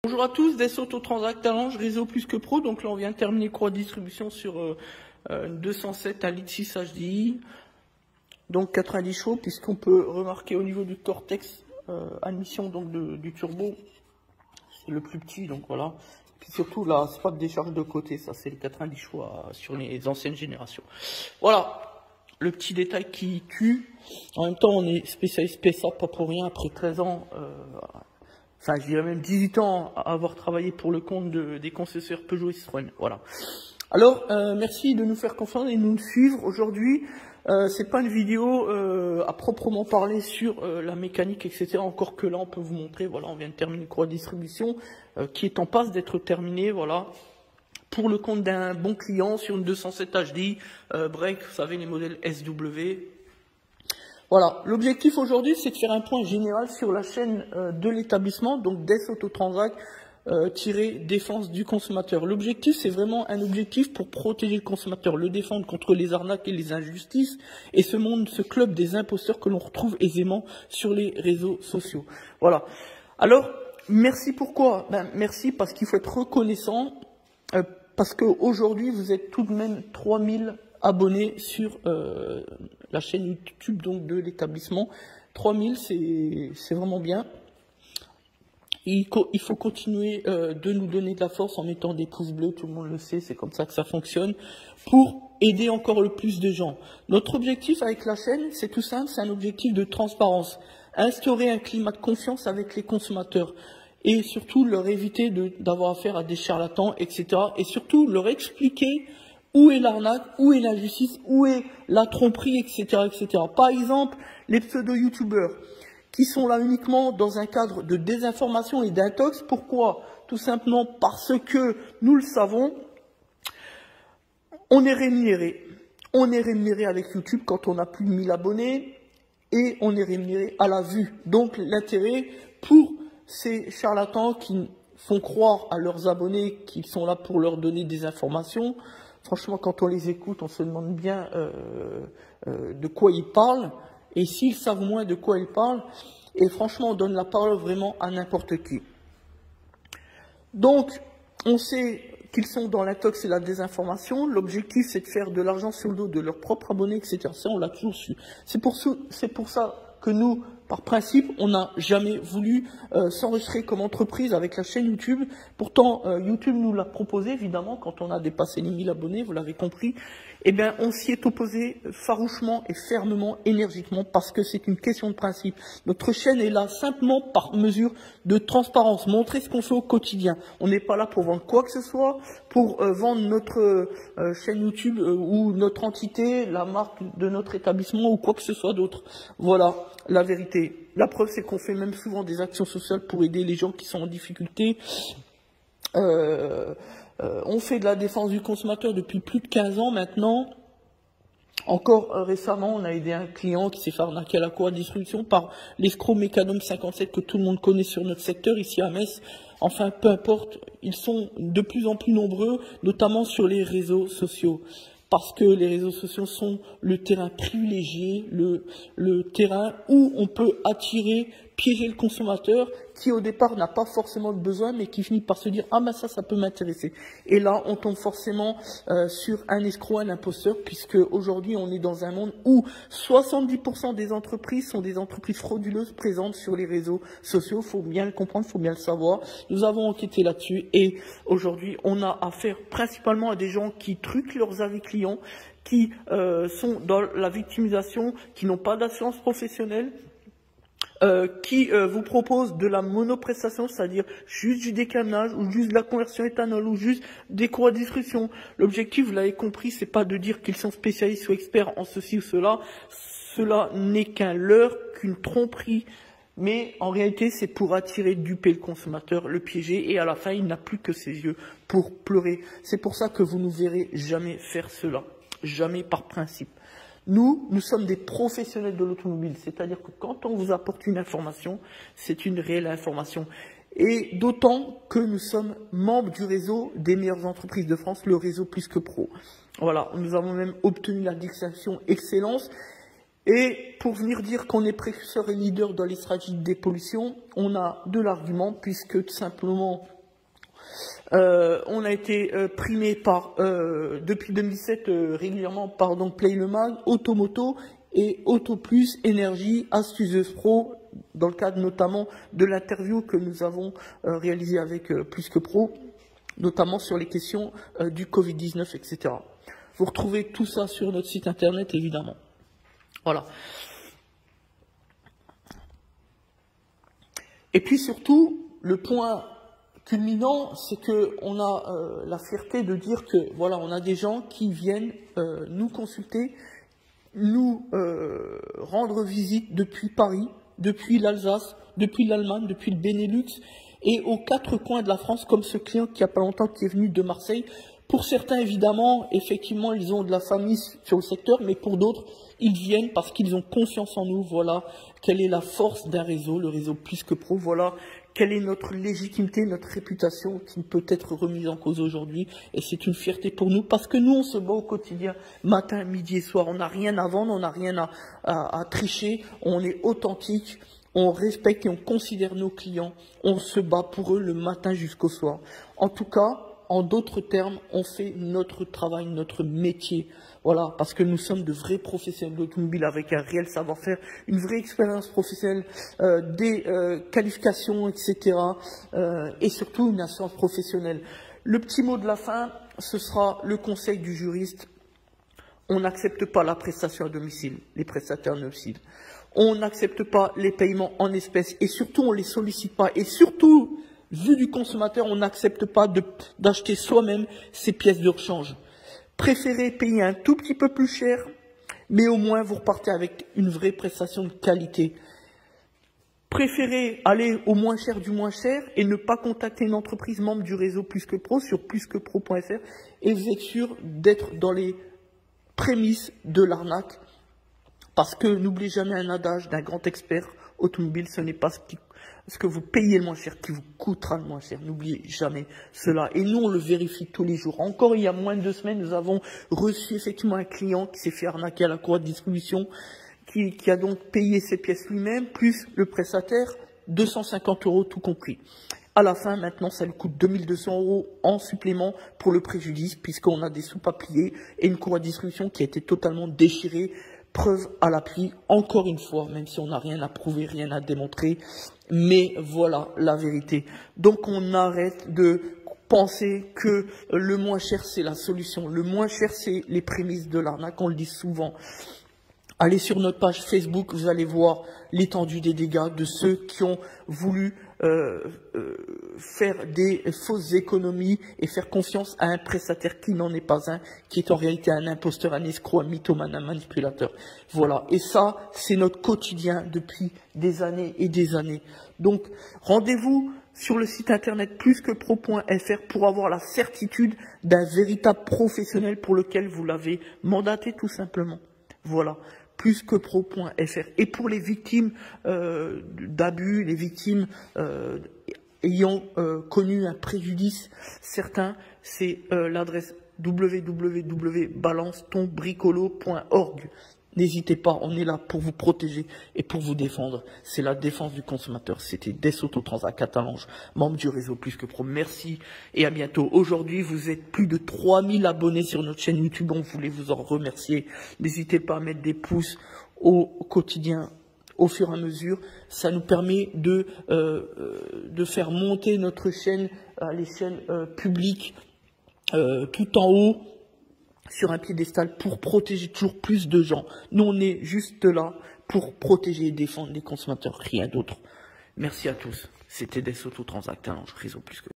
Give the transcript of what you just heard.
Bonjour à tous, Des Autotransact Talange, réseau plus que pro. Donc là, on vient de terminer croix distribution sur une 207 1,6 litre HDI. Donc 90 chevaux, puisqu'on peut remarquer au niveau du cortex admission donc du turbo, c'est le plus petit, donc voilà. Puis surtout là, c'est pas de décharge de côté, ça c'est les 90 chevaux sur les anciennes générations. Voilà, le petit détail qui tue. En même temps, on est spécialiste PSA, pas pour rien, après 13 ans. Enfin, je dirais même 18 ans à avoir travaillé pour le compte des concessionnaires Peugeot et Citroën. Voilà. Alors, merci de nous faire confiance et de nous suivre. Aujourd'hui, c'est pas une vidéo à proprement parler sur la mécanique, etc. Encore que là, on peut vous montrer. Voilà, on vient de terminer une croix de distribution qui est en passe d'être terminée. Voilà. Pour le compte d'un bon client sur une 207 HDI break, vous savez, les modèles SW. Voilà, l'objectif aujourd'hui, c'est de faire un point général sur la chaîne de l'établissement, donc Des Autotransact défense du consommateur. L'objectif, c'est vraiment un objectif pour protéger le consommateur, le défendre contre les arnaques et les injustices, et ce club des imposteurs que l'on retrouve aisément sur les réseaux sociaux. Voilà. Alors, merci pourquoi? Merci parce qu'il faut être reconnaissant, parce qu'aujourd'hui, vous êtes tout de même 3000 abonnés sur la chaîne YouTube donc de l'établissement. 3000, c'est vraiment bien. Il faut continuer de nous donner de la force en mettant des pouces bleus, tout le monde le sait, c'est comme ça que ça fonctionne, pour aider encore le plus de gens. Notre objectif avec la chaîne, c'est tout simple, c'est un objectif de transparence. Instaurer un climat de confiance avec les consommateurs. Et surtout leur éviter d'avoir affaire à des charlatans, etc. Et surtout leur expliquer où est l'arnaque, où est l'injustice, où est la tromperie, etc., etc. Par exemple, les pseudo-youtubeurs qui sont là uniquement dans un cadre de désinformation et d'intox. Pourquoi? Tout simplement parce que, nous le savons, on est rémunéré. On est rémunéré avec YouTube quand on a plus de 1000 abonnés et on est rémunéré à la vue. Donc l'intérêt pour ces charlatans qui font croire à leurs abonnés qu'ils sont là pour leur donner des informations, franchement, quand on les écoute, on se demande bien de quoi ils parlent. Et s'ils savent moins de quoi ils parlent, et franchement, on donne la parole vraiment à n'importe qui. Donc, on sait qu'ils sont dans l'intox et la désinformation. L'objectif, c'est de faire de l'argent sur le dos de leurs propres abonnés, etc. Ça, on l'a toujours su. C'est pour ça que nous, par principe, on n'a jamais voulu s'enregistrer comme entreprise avec la chaîne YouTube. Pourtant, YouTube nous l'a proposé, évidemment, quand on a dépassé les 1000 abonnés, vous l'avez compris. Eh bien, on s'y est opposé farouchement et fermement, énergiquement, parce que c'est une question de principe. Notre chaîne est là simplement par mesure de transparence, montrer ce qu'on fait au quotidien. On n'est pas là pour vendre quoi que ce soit, pour vendre notre chaîne YouTube ou notre entité, la marque de notre établissement ou quoi que ce soit d'autre. Voilà la vérité. La preuve, c'est qu'on fait même souvent des actions sociales pour aider les gens qui sont en difficulté. On fait de la défense du consommateur depuis plus de 15 ans maintenant. Encore récemment, on a aidé un client qui s'est fait arnaquer à la croix de distribution par l'escroc Mécanum 57 que tout le monde connaît sur notre secteur ici à Metz. Enfin, peu importe, ils sont de plus en plus nombreux, notamment sur les réseaux sociaux. Parce que les réseaux sociaux sont le terrain privilégié, le terrain où on peut attirer, piéger le consommateur qui au départ n'a pas forcément de besoin mais qui finit par se dire « Ah ben ça peut m'intéresser ». Et là, on tombe forcément sur un escroc, un imposteur, puisque aujourd'hui on est dans un monde où 70% des entreprises sont des entreprises frauduleuses présentes sur les réseaux sociaux. Il faut bien le comprendre, il faut bien le savoir. Nous avons enquêté là-dessus et aujourd'hui on a affaire principalement à des gens qui truquent leurs avis clients, qui sont dans la victimisation, qui n'ont pas d'assurance professionnelle, qui vous propose de la monoprestation, c'est-à-dire juste du décamage ou juste de la conversion éthanol ou juste des croix de distribution. L'objectif, vous l'avez compris, c'est pas de dire qu'ils sont spécialistes ou experts en ceci ou cela. Cela n'est qu'un leurre, qu'une tromperie. Mais en réalité, c'est pour attirer, duper le consommateur, le piéger, et à la fin, il n'a plus que ses yeux pour pleurer. C'est pour ça que vous ne verrez jamais faire cela. Jamais par principe. Nous sommes des professionnels de l'automobile, c'est-à-dire que quand on vous apporte une information, c'est une réelle information. Et d'autant que nous sommes membres du réseau des meilleures entreprises de France, le réseau plus que pro. Voilà, nous avons même obtenu la distinction Excellence. Et pour venir dire qu'on est précurseur et leader dans les stratégies de dépollution, on a de l'argument, puisque tout simplement, on a été primé par, depuis 2007 régulièrement par donc Play le Mag, Automoto et Auto Plus, Énergie, Astucieuse Pro, dans le cadre notamment de l'interview que nous avons réalisée avec Plus que Pro, notamment sur les questions du Covid-19, etc. Vous retrouvez tout ça sur notre site internet, évidemment. Voilà. Et puis surtout, le point culminant, c'est que on a la fierté de dire que voilà, on a des gens qui viennent nous consulter, nous rendre visite depuis Paris, depuis l'Alsace, depuis l'Allemagne, depuis le Benelux et aux quatre coins de la France, comme ce client qui a pas longtemps qui est venu de Marseille. Pour certains, évidemment, effectivement, ils ont de la famille sur le secteur, mais pour d'autres, ils viennent parce qu'ils ont confiance en nous. Voilà quelle est la force d'un réseau, le réseau Plus que Pro. Voilà quelle est notre légitimité, notre réputation qui ne peut être remise en cause aujourd'hui. Et c'est une fierté pour nous parce que nous, on se bat au quotidien, matin, midi et soir. On n'a rien à vendre, on n'a rien à tricher. On est authentique, on respecte et on considère nos clients. On se bat pour eux le matin jusqu'au soir. En tout cas, en d'autres termes, on fait notre travail, notre métier. Voilà, parce que nous sommes de vrais professionnels d'automobile avec un réel savoir-faire, une vraie expérience professionnelle, des qualifications, etc. Et surtout une assurance professionnelle. Le petit mot de la fin, ce sera le conseil du juriste. On n'accepte pas la prestation à domicile, les prestataires à domicile. On n'accepte pas les paiements en espèces et surtout on ne les sollicite pas. Et surtout, vu du consommateur, on n'accepte pas d'acheter soi-même ces pièces de rechange. Préférez payer un tout petit peu plus cher, mais au moins vous repartez avec une vraie prestation de qualité. Préférez aller au moins cher du moins cher et ne pas contacter une entreprise membre du réseau Plus que Pro sur plusquepro.fr et vous êtes sûr d'être dans les prémices de l'arnaque. Parce que n'oubliez jamais un adage d'un grand expert automobile, ce n'est pas ce que vous payez le moins cher qui vous coûtera le moins cher. N'oubliez jamais cela. Et nous, on le vérifie tous les jours. Encore il y a moins de 2 semaines, nous avons reçu effectivement un client qui s'est fait arnaquer à la cour de distribution, qui a donc payé ses pièces lui-même, plus le prestataire, 250 € tout compris. À la fin, maintenant, ça lui coûte 2200 € en supplément pour le préjudice, puisqu'on a des sous-papiers et une cour de distribution qui a été totalement déchirée. Preuve à l'appui, encore une fois, même si on n'a rien à prouver, rien à démontrer, mais voilà la vérité. Donc on arrête de penser que le moins cher c'est la solution, le moins cher c'est les prémices de l'arnaque, on le dit souvent. Allez sur notre page Facebook, vous allez voir l'étendue des dégâts de ceux qui ont voulu faire des fausses économies et faire confiance à un prestataire qui n'en est pas un, qui est en réalité un imposteur, un escroc, un mythomane, un manipulateur. Voilà. Et ça, c'est notre quotidien depuis des années et des années. Donc, rendez-vous sur le site internet plusquepro.fr pour avoir la certitude d'un véritable professionnel pour lequel vous l'avez mandaté tout simplement. Voilà. Plusquepro.fr. Et pour les victimes d'abus, les victimes ayant connu un préjudice certain, c'est l'adresse www.balancetonbricolo.org. N'hésitez pas, on est là pour vous protéger et pour vous défendre. C'est la défense du consommateur. C'était Des Autotrans Catalange, membre du réseau Plus que Pro. Merci et à bientôt. Aujourd'hui, vous êtes plus de 3000 abonnés sur notre chaîne YouTube. On voulait vous en remercier. N'hésitez pas à mettre des pouces au quotidien, au fur et à mesure. Ça nous permet de faire monter notre chaîne à l'échelle publique tout en haut, sur un piédestal pour protéger toujours plus de gens. Nous, on est juste là pour protéger et défendre les consommateurs, rien d'autre. Merci à tous. C'était Des Autotrans Catalange, réseau Plus que